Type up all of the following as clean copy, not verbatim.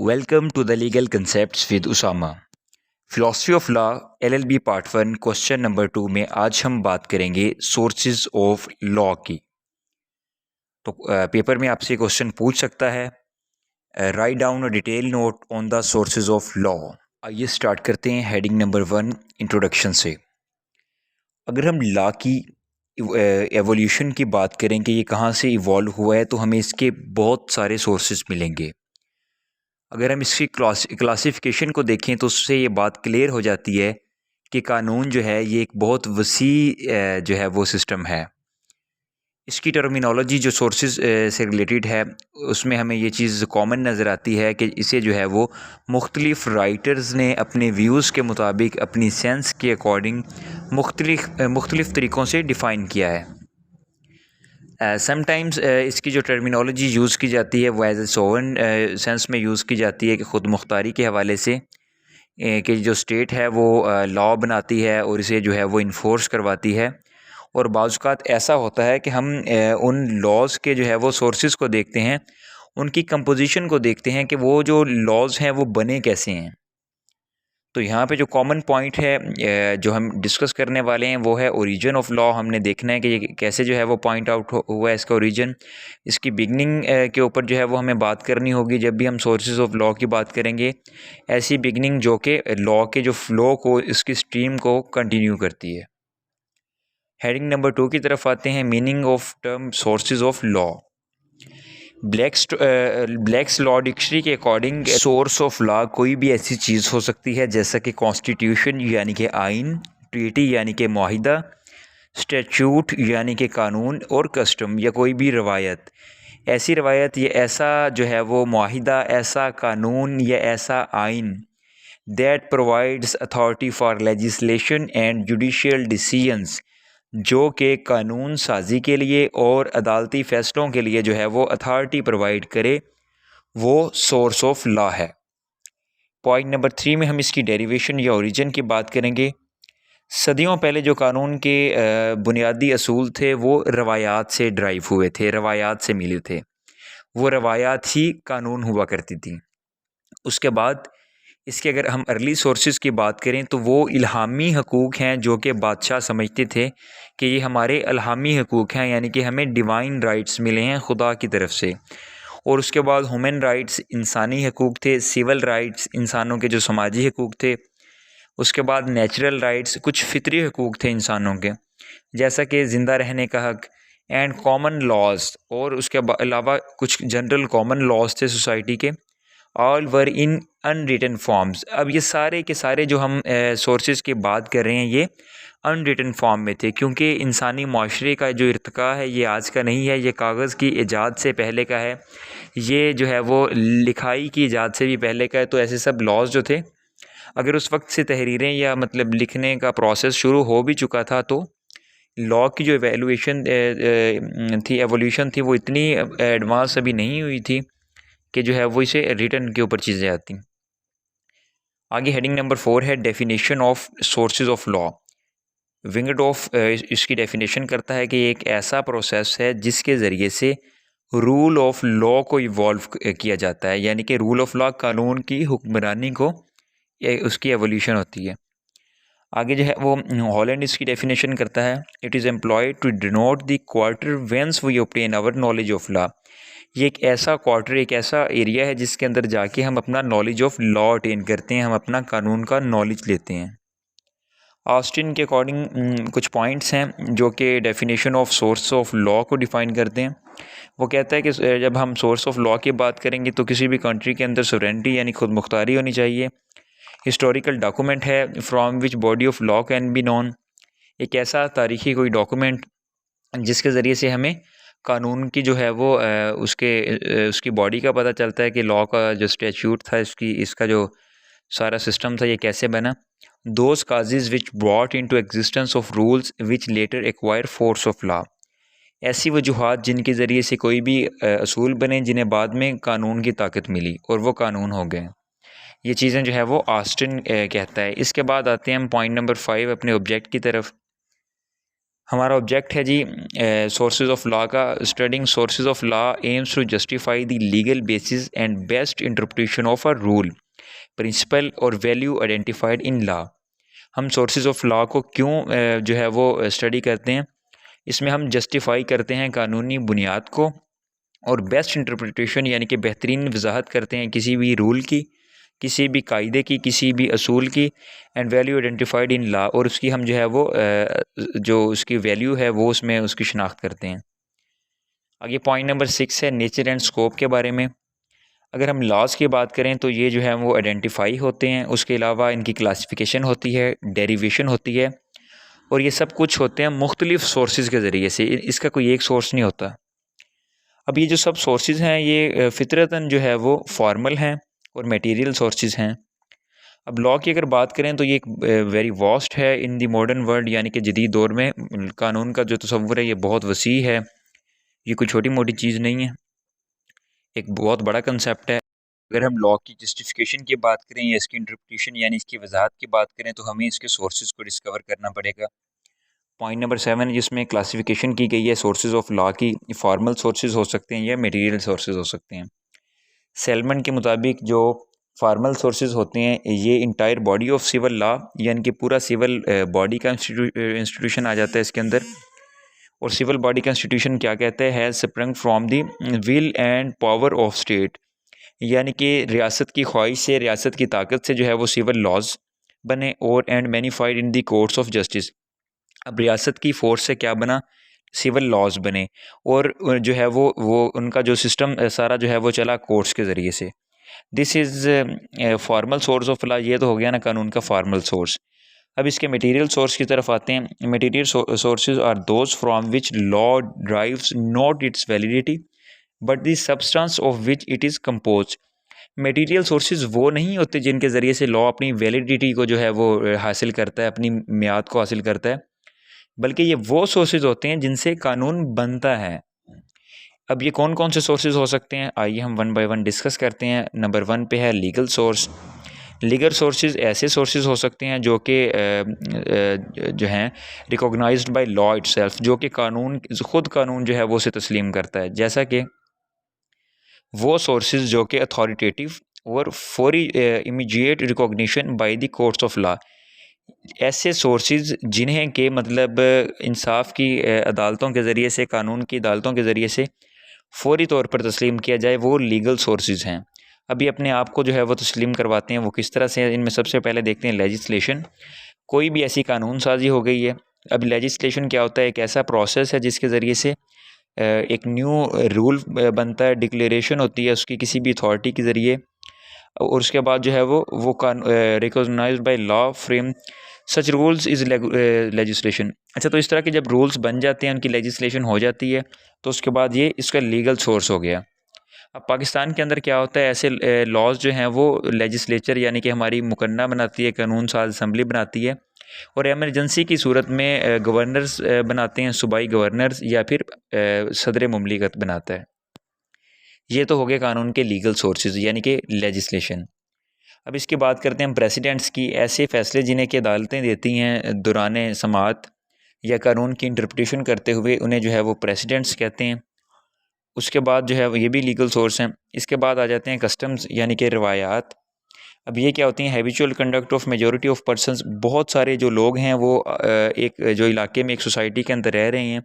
Welcome to the Legal Concepts with Usama. Philosophy of Law LLB Part 1 question number 2 में आज हम बात करेंगे सोर्सेज ऑफ लॉ की। तो पेपर में आपसे क्वेश्चन पूछ सकता है, write down a detail note on the sources of law. आइए स्टार्ट करते हैं हेडिंग नंबर 1 इंट्रोडक्शन से। अगर हम लॉ की एवोल्यूशन की बात करें कि ये कहाँ से इवॉल्व हुआ है, तो हमें इसके बहुत सारे सोर्सेज मिलेंगे। अगर हम इसकी क्लासिफिकेशन को देखें तो उससे ये बात क्लियर हो जाती है कि कानून जो है ये एक बहुत वसी जो है वो सिस्टम है। इसकी टर्मिनोलॉजी जो सोर्सेज से रिलेटेड है उसमें हमें ये चीज़ कॉमन नज़र आती है कि इसे जो है वो मुख्तलिफ़ राइटर्स ने अपने व्यूज़ के मुताबिक अपनी सेंस के अकॉर्डिंग मुख्तलिफ़ तरीक़ों से डिफ़ाइन किया है। समटाइम्स इसकी जो टर्मिनोलॉजी यूज़ की जाती है वो एज ए सोवन सेंस में यूज़ की जाती है कि ख़ुद मुख्तारी के हवाले से कि जो स्टेट है वो लॉ बनाती है और इसे जो है वो इन्फोर्स करवाती है। और बाज़ ऐसा होता है कि हम उन लॉज़ के जो है वो सोर्सेज़ को देखते हैं, उनकी कंपोजिशन को देखते हैं कि वो जो लॉज़ हैं वो बने कैसे हैं। तो यहाँ पे जो कॉमन पॉइंट है जो हम डिस्कस करने वाले हैं वो है ओरिजिन ऑफ लॉ। हमने देखना है कि ये कैसे जो है वो पॉइंट आउट हुआ है इसका ओरिजिन। इसकी बिगनिंग के ऊपर जो है वो हमें बात करनी होगी जब भी हम सोर्सेज ऑफ लॉ की बात करेंगे। ऐसी बिगनिंग जो कि लॉ के जो फ्लो को, इसकी स्ट्रीम को कंटिन्यू करती है। हेडिंग नंबर 2 की तरफ आते हैं, meaning of term sources of law. Blacks law dictionary के अकॉर्डिंग सोर्स ऑफ लॉ कोई भी ऐसी चीज़ हो सकती है जैसा कि कॉन्स्टिट्यूशन यानी कि आइन, ट्रीटी यानी कि मुआहिदा, स्टैट्यूट यानी कि कानून, और कस्टम या कोई भी रवायत। ऐसी रवायत या ऐसा जो है वो मुआहिदा, ऐसा कानून या ऐसा आइन that provides authority for legislation and judicial decisions, जो कि कानून साजी के लिए और अदालती फ़ैसलों के लिए जो है वो अथॉरिटी प्रोवाइड करे, वो सोर्स ऑफ लॉ है। पॉइंट नंबर 3 में हम इसकी डेरिवेशन या ओरिजिन की बात करेंगे। सदियों पहले जो कानून के बुनियादी असूल थे वो रवायात से ड्राइव हुए थे, रवायात से मिले थे। वो रवायात ही कानून हुआ करती थी। उसके बाद इसके अगर हम अर्ली सोर्सेज़ की बात करें तो वो इल्हामी हकूक़ हैं जो कि बादशाह समझते थे कि ये हमारे इल्हामी हकूक़ हैं, यानी कि हमें डिवाइन राइट्स मिले हैं खुदा की तरफ से। और उसके बाद ह्यूमन राइट्स इंसानी हकूक़ थे, सिविल राइट्स इंसानों के जो समाजी हकूक़ थे। उसके बाद नेचुरल राइट्स कुछ फितरी हकूक़ थे इंसानों के, जैसा कि ज़िंदा रहने का हक़, एंड कॉमन लॉज़, और उसके अलावा कुछ जनरल कॉमन लॉज़ थे सोसाइटी के। All were in unwritten forms. अब ये सारे के सारे जो हम सोर्सेज़ की बात कर रहे हैं ये अनरिटन फॉर्म में थे, क्योंकि इंसानी माशरे का जो इर्तिका है ये आज का नहीं है, ये कागज़ की ईजाद से पहले का है, ये जो है वो लिखाई की ईजाद से भी पहले का है। तो ऐसे सब लॉज़ जो थे, अगर उस वक्त से तहरीरें या मतलब लिखने का प्रोसेस शुरू हो भी चुका था तो लॉ की जो एवोल्यूशन थी वो इतनी एडवांस अभी नहीं हुई थी कि जो है वो इसे रिटन के ऊपर चीज़ें आती। आगे हेडिंग नंबर 4 है definition of sources of law. Vinogradoff इसकी डेफिनेशन करता है कि एक ऐसा प्रोसेस है जिसके ज़रिए से रूल ऑफ लॉ को इवॉल्व किया जाता है, यानी कि रूल ऑफ लॉ कानून की हुक्मरानी को उसकी एवोल्यूशन होती है। आगे जो है वो हॉलैंड इसकी डेफिनेशन करता है, it is employed to denote the quarter whence we obtain our knowledge of law. ये एक ऐसा क्वार्टर, एक ऐसा एरिया है जिसके अंदर जाके हम अपना नॉलेज ऑफ लॉ अटेन करते हैं, हम अपना कानून का नॉलेज लेते हैं। ऑस्टिन के अकॉर्डिंग कुछ पॉइंट्स हैं जो कि definition of source of law को डिफ़ाइन करते हैं। वो कहता है कि जब हम सोर्स ऑफ लॉ की बात करेंगे तो किसी भी कंट्री के अंदर सोवरेनिटी यानी खुद मुख्तारी होनी चाहिए। हिस्टोरिकल डॉक्यूमेंट है from which body of law can be known. एक ऐसा तारीखी कोई डॉक्यूमेंट जिसके ज़रिए से हमें कानून की जो है वो उसकी बॉडी का पता चलता है कि लॉ का जो स्टैट्यूट था, इसका जो सारा सिस्टम था ये कैसे बना। Those causes which brought into existence of rules which later acquire force of law. ऐसी वजूहात जिनके ज़रिए से कोई भी असूल बने जिन्हें बाद में कानून की ताकत मिली और वो कानून हो गए। ये चीज़ें जो है वो ऑस्टिन कहता है। इसके बाद आते हैं हम पॉइंट नंबर 5 अपने ऑब्जेक्ट की तरफ। हमारा ऑब्जेक्ट है जी सोर्सेज ऑफ लॉ का। Studying sources of law aims to justify the legal basis and best interpretation of a rule, principle और वैल्यू आइडेंटिफाइड इन लॉ। हम सोर्सेज ऑफ लॉ को क्यों जो है वो स्टडी करते हैं, इसमें हम जस्टिफाई करते हैं कानूनी बुनियाद को, और बेस्ट इंटरप्रिटेशन यानी कि बेहतरीन वजाहत करते हैं किसी भी रूल की, किसी भी कायदे की, किसी भी असूल की, and value identified in law, और उसकी हम जो है वो जो उसकी वैल्यू है वो उसमें उसकी शनाख्त करते हैं। आगे पॉइंट नंबर 6 है नेचर एंड स्कोप के बारे में। अगर हम लॉज की बात करें तो ये जो है वो आइडेंटिफाई होते हैं, उसके अलावा इनकी क्लासिफिकेशन होती है, डेरिवेशन होती है, और ये सब कुछ होते हैं मुख्तलिफ सोर्सेज के ज़रिए से, इसका कोई एक सोर्स नहीं होता। अब ये जो सब सोर्सेज हैं ये फितरतन जो है वो फॉर्मल हैं और मटेरियल सोर्सेज हैं। अब लॉ की अगर बात करें तो ये एक वेरी वास्ट है इन दी मॉडर्न वर्ल्ड, यानी कि जदीद दौर में कानून का जो तसव्वुर है ये बहुत वसी है, ये कोई छोटी मोटी चीज़ नहीं है, एक बहुत बड़ा कंसेप्ट है। अगर हम लॉ की जस्टिफिकेशन की बात करें या इसकी इंटरप्रिटेशन यानी इसकी वजाहत की बात करें तो हमें इसके सोर्सेज को डिस्कवर करना पड़ेगा। पॉइंट नंबर 7 जिसमें क्लासिफिकेशन की गई है सोर्सेज ऑफ लॉ की, फॉर्मल सोर्सेज हो सकते हैं या मटेरियल सोर्सेज हो सकते हैं। सेलमन के मुताबिक जो फार्मल सोर्सेज होते हैं ये entire body of civil law, यानी कि पूरा सिविल बॉडी का इंस्टीट्यूशन आ जाता है इसके अंदर। और सिविल बॉडी का इंस्टीट्यूशन क्या कहता है, has sprung from the will and power of state, यानी कि रियासत की ख्वाहिश से, रियासत की ताकत से जो है वो सिविल लॉज बने, और and magnified in the courts of justice. अब रियासत की फोर्स से क्या बना, सिविल लॉज बने, और जो है वो उनका जो सिस्टम सारा जो है वो चला कोर्ट्स के ज़रिए से। This is formal source of law, ये तो हो गया ना कानून का फॉर्मल सोर्स। अब इसके मटेरियल सोर्स की तरफ आते हैं। Material sources are those from which law derives not its validity but the substance of which it is compose. Material sources वो नहीं होते जिनके ज़रिए से लॉ अपनी वैलिडिटी को जो है वो हासिल करता है, अपनी मियाद को हासिल करता है, बल्कि ये वो सोर्सेज होते हैं जिनसे कानून बनता है। अब ये कौन कौन से सोर्सेज हो सकते हैं, आइए हम वन बाय वन डिस्कस करते हैं। नंबर 1 पे है लीगल सोर्स। लीगल सोर्सेज ऐसे सोर्सेज हो सकते हैं जो कि जो हैं रिकॉग्नाइज्ड बाय लॉ इटसेल्फ, जो कि कानून जो है वो उसे तस्लीम करता है, जैसा कि वो सोर्सेज जो कि अथॉरिटेटिव और फौरी immediate recognition by the courts of law. ऐसे सोर्सेज जिन्हें के मतलब इंसाफ की अदालतों के ज़रिए से, कानून की अदालतों के ज़रिए से फौरी तौर पर तस्लीम किया जाए, वो लीगल सोर्सेज हैं। अभी अपने आप को जो है वो तस्लीम करवाते हैं, वो किस तरह से, इनमें सबसे पहले देखते हैं लेजिस्लेशन। कोई भी ऐसी कानून साजी हो गई है। अब लेजिस्लेशन क्या होता है, एक ऐसा प्रोसेस है जिसके ज़रिए से एक न्यू रूल बनता है, डिक्लेरेशन होती है उसकी किसी भी अथॉरिटी के ज़रिए, और उसके बाद जो है वो recognised by law frame such rules is legislation. अच्छा, तो इस तरह के जब रूल्स बन जाते हैं, उनकी लेजिस्लेशन हो जाती है, तो उसके बाद ये इसका लीगल सोर्स हो गया। अब पाकिस्तान के अंदर क्या होता है, ऐसे लॉज जो हैं वो लेजिस्लेचर यानी कि हमारी मुकन्ना बनाती है, कानून साज असम्बली बनाती है, और एमरजेंसी की सूरत में गवर्नर्स बनाते हैं, सूबाई गवर्नर्स, या फिर सदर मुमलिकत बनाता है। ये तो हो गए कानून के लीगल सोर्सेज यानी कि लेजिस्लेशन। अब इसकी बात करते हैं हम प्रेसिडेंट्स की। ऐसे फ़ैसले जिन्हें कि अदालतें देती हैं दौरान समाअत या कानून की इंटरप्रिटेशन करते हुए, उन्हें जो है वो प्रेसिडेंट्स कहते हैं। उसके बाद जो है ये भी लीगल सोर्स हैं। इसके बाद आ जाते हैं कस्टम्स यानी कि रवायात। अब ये क्या होती हैं, habitual conduct of majority of persons. बहुत सारे जो लोग हैं वो एक जो इलाके में, एक सोसाइटी के अंदर रह रहे हैं,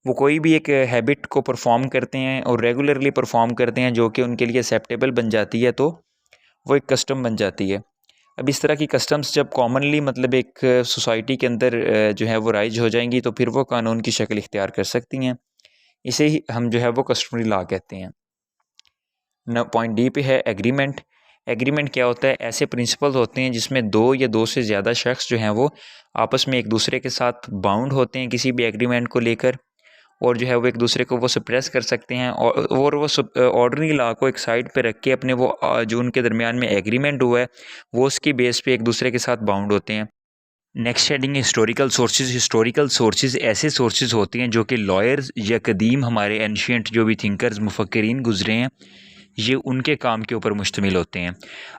वो कोई भी एक हैबिट को परफॉर्म करते हैं और रेगुलरली परफॉर्म करते हैं जो कि उनके लिए एक्सेप्टेबल बन जाती है, तो वो एक कस्टम बन जाती है। अब इस तरह की कस्टम्स जब कॉमनली मतलब एक सोसाइटी के अंदर जो है वो राइज हो जाएंगी, तो फिर वो कानून की शक्ल इख्तियार कर सकती हैं। इसे ही हम जो है वो कस्टमरी लॉ कहते हैं। न पॉइंट डी पे है एग्रीमेंट। एग्रीमेंट क्या होता है, ऐसे प्रिंसिपल्स होते हैं जिसमें दो या दो से ज़्यादा शख्स जो हैं वो आपस में एक दूसरे के साथ बाउंड होते हैं किसी भी एग्रीमेंट को लेकर, और जो है वो एक दूसरे को वो सप्रेस कर सकते हैं, और वो ऑर्डनरी लॉ को एक साइड पे रख के अपने वो जो उनके दरमियान में एग्रीमेंट हुआ है वो उसकी बेस पे एक दूसरे के साथ बाउंड होते हैं। Next heading historical sources. Historical sources ऐसे सोर्सेज होते हैं जो कि लॉयर्स या कदीम हमारे एंशियंट जो भी थिंकर्स मुफक्किरीन गुजरे हैं, ये उनके काम के ऊपर मुश्तमिल होते हैं।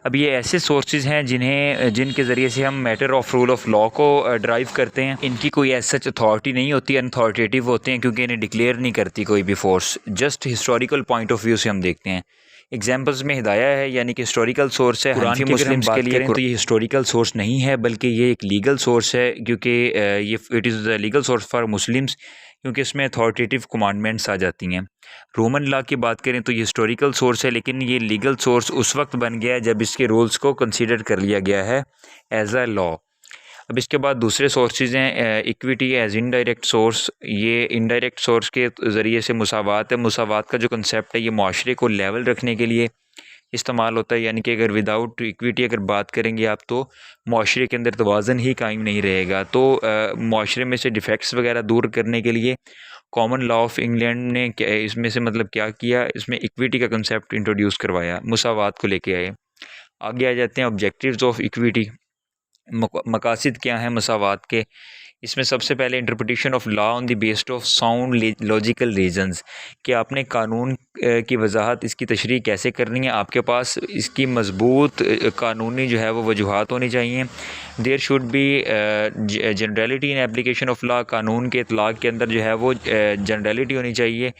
अब ये ऐसे सोर्सेज हैं जिनके ज़रिए से हम matter of rule of law को ड्राइव करते हैं। इनकी कोई एज सच अथॉरिटी नहीं होती, अनअथॉरिटेटिव होते हैं क्योंकि इन्हें डिक्लेयर नहीं करती कोई भी force. Just historical point of view से हम देखते हैं। एग्जाम्पल्स में हिदाया है यानी कि हिस्टोरिकल सोर्स है। हनफी मुस्लिम्स के लिए तो ये हिस्टोरिकल सोर्स नहीं है बल्कि ये एक लीगल सोर्स है, क्योंकि ये it is the legal source for Muslims, क्योंकि इसमें अथॉरिटेटिव कमांडमेंट्स आ जाती हैं। रोमन लॉ की बात करें तो ये हिस्टोरिकल सोर्स है, लेकिन ये लीगल सोर्स उस वक्त बन गया है जब इसके रूल्स को कंसीडर कर लिया गया है एज अ लॉ। अब इसके बाद दूसरे सोर्सेज हैं इक्विटी एज इनडायरेक्ट सोर्स। ये इनडायरेक्ट सोर्स के ज़रिए से मुसावात है। मुसावात का जो कंसेप्ट है ये माशरे को लेवल रखने के लिए इस्तेमाल होता है, यानी कि अगर विदाउट इक्विटी अगर बात करेंगे आप तो माशरे के अंदर तवाज़न ही कायम नहीं रहेगा। तो माशरे में से डिफेक्ट्स वगैरह दूर करने के लिए कॉमन लॉ ऑफ इंग्लैंड ने इसमें से मतलब क्या किया, इसमें इक्विटी का कंसेप्ट इंट्रोड्यूस करवाया, मुसावात को लेके आए। आगे आ जाते हैं ऑब्जेक्टिव्स ऑफ इक्विटी। मकासद क्या हैं मसावात के। इसमें सबसे पहले interpretation of law on the based of sound logical reasons, कि आपने कानून की वजाहत इसकी तशरीह कैसे करनी है। आपके पास इसकी मजबूत कानूनी जो है वो वजूहात होनी चाहिए। There should be generality in application of law, कानून के इतलाक़ के अंदर जो है वो जनरलिटी होनी चाहिए।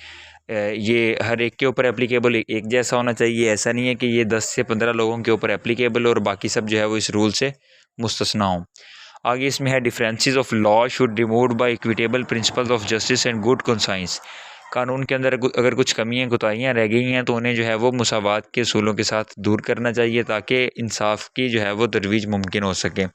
ये हर एक के ऊपर एप्लीकेबल एक जैसा होना चाहिए। ऐसा नहीं है कि ये 10 से 15 लोगों के ऊपर एप्लीकेबल और बाकी सब जो है वो इस रूल से मुस्तस्ना हो। आगे इसमें है differences of law should removed by equitable principles of justice and good conscience. कानून के अंदर अगर कुछ कमियां कोताहियां रह गई हैं तो उन्हें जो है वो मुसावात के असूलों के साथ दूर करना चाहिए ताकि इंसाफ की जो है वो तरवीज मुमकिन हो सके।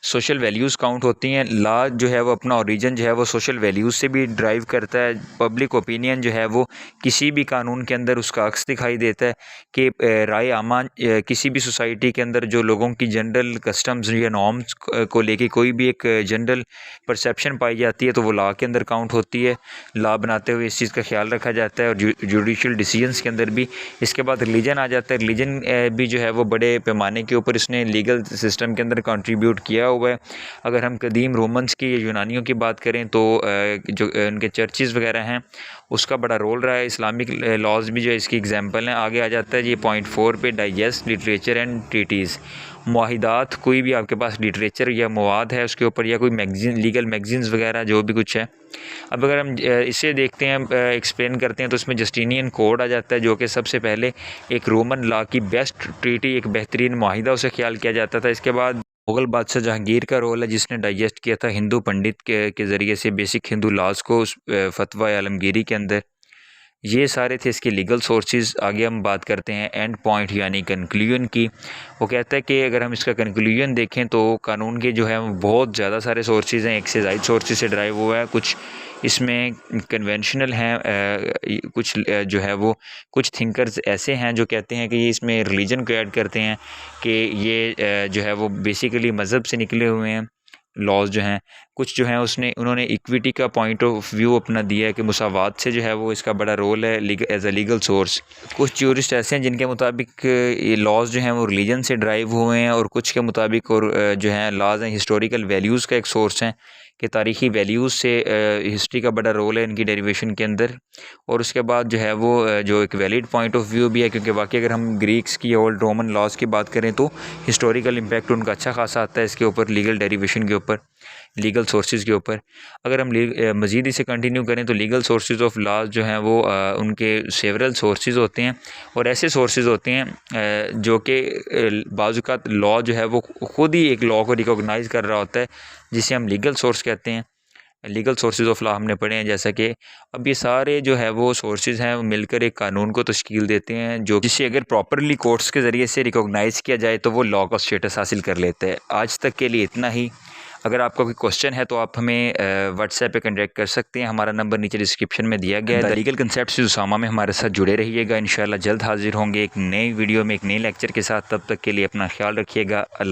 सोशल वैल्यूज़ काउंट होती हैं। लॉ जो है वो अपना ओरिजिन जो है वो सोशल वैल्यूज़ से भी ड्राइव करता है। पब्लिक ओपिनियन जो है वो किसी भी कानून के अंदर उसका अक्स दिखाई देता है कि राय आमा किसी भी सोसाइटी के अंदर जो लोगों की जनरल कस्टम्स या नॉर्म्स को लेके कोई भी एक जनरल परसेप्शन पाई जाती है तो वो लॉ के अंदर काउंट होती है। लॉ बनाते हुए इस चीज़ का ख्याल रखा जाता है और जुडिशल डिसीजंस के अंदर भी। इसके बाद रिलीजन आ जाता है। रिलीजन भी जो है वो बड़े पैमाने के ऊपर इसने लीगल सिस्टम के अंदर कंट्रीब्यूट किया हुआ है। अगर हम कदीम रोमन्स की या यूनानियों की बात करें तो जो उनके चर्चेज़ वगैरह हैं उसका बड़ा रोल रहा है। इस्लामिक लॉज भी जो इसकी एग्जांपल हैं। आगे आ जाता है ये पॉइंट 4 पे, डाइजेस्ट लिटरेचर एंड ट्रीटीज़। मुआहिदात, कोई भी आपके पास लिटरेचर या मवाद है उसके ऊपर या कोई मैगज़ीन, लीगल मैगज़ीन्स वगैरह जो भी कुछ है। अब अगर हम इसे देखते हैं, एक्सप्लेन करते हैं तो इसमें जस्टिनियन कोड आ जाता है जो कि सबसे पहले एक रोमन लॉ की बेस्ट ट्रीटी, एक बेहतरीन मुआहिदा उसे ख्याल किया जाता था। इसके बाद मुग़ल बादशाह जहांगीर का रोल है जिसने डाइजेस्ट किया था हिंदू पंडित के ज़रिए से बेसिक हिंदू लॉज को उस फतवा आलमगीरी के अंदर। ये सारे थे इसके लीगल सोर्सेज। आगे हम बात करते हैं एंड पॉइंट यानी कंक्लूजन की। वो कहता है कि अगर हम इसका कंक्लूजन देखें तो कानून के जो है बहुत ज़्यादा सारे सोर्सेज हैं, एक से ज़ायद सोर्सेज से ड्राइव हुआ है। कुछ इसमें कन्वेंशनल हैं, कुछ जो है वो कुछ थिंकर्स ऐसे हैं जो कहते हैं कि ये इसमें रिलीजन को ऐड करते हैं कि ये जो है वो बेसिकली मज़हब से निकले हुए हैं लॉज जो हैं। कुछ जो हैं उन्होंने इक्विटी का पॉइंट ऑफ व्यू अपना दिया है कि मुसावात से जो है वो इसका बड़ा रोल है एज अ लीगल सोर्स। कुछ ज्यूरिस्ट ऐसे हैं जिनके मुताबिक ये लॉज जो हैं वो रिलीजन से ड्राइव हुए हैं और कुछ के मुताबिक और जो हैं लॉज हैं हिस्टोरिकल वैल्यूज़ का एक सोर्स हैं कि तारीख़ी वैल्यूज़ से हिस्ट्री का बड़ा रोल है इनकी डेरिवेशन के अंदर। और उसके बाद जो है वो जो एक वैलिड पॉइंट ऑफ व्यू भी है, क्योंकि वाकई अगर हम ग्रीक्स की ओल्ड रोमन लॉज की बात करें तो हिस्टोरिकल इम्पैक्ट उनका अच्छा खासा आता है इसके ऊपर, लीगल डेरिवेशन के ऊपर, लीगल सोर्सेज के ऊपर। अगर हम मज़ीद इसे कंटिन्यू करें तो लीगल सोर्सेज ऑफ लॉज जो हैं वो उनके सेवरल सोर्सेज होते हैं और ऐसे सोर्सेज होते हैं जो कि बाज़-औक़ात लॉ जो है वो ख़ुद ही एक लॉ को रिकॉग्नाइज़ कर रहा होता है, जिसे हम लीगल सोर्स कहते हैं। लीगल सोर्सेज ऑफ लॉ हमने पढ़े हैं, जैसा कि अब ये सारे जो है वो सोर्सेज हैं वो मिलकर एक कानून को तश्कील देते हैं जो जिसे अगर प्रॉपरली कोर्ट्स के ज़रिए से रिकॉग्नाइज़ किया जाए तो वो लॉ का स्टेटस हासिल कर लेते हैं। आज तक के लिए इतना ही। अगर आपका कोई क्वेश्चन है तो आप हमें व्हाट्सएप पे कॉन्टैक्ट कर सकते हैं। हमारा नंबर नीचे डिस्क्रिप्शन में दिया गया है। लीगल कंसेप्ट से उसामा में हमारे साथ जुड़े रहिएगा। इंशाल्लाह जल्द हाजिर होंगे एक नई वीडियो में एक नए लेक्चर के साथ। तब तक के लिए अपना ख्याल रखिएगा। अल्लाह।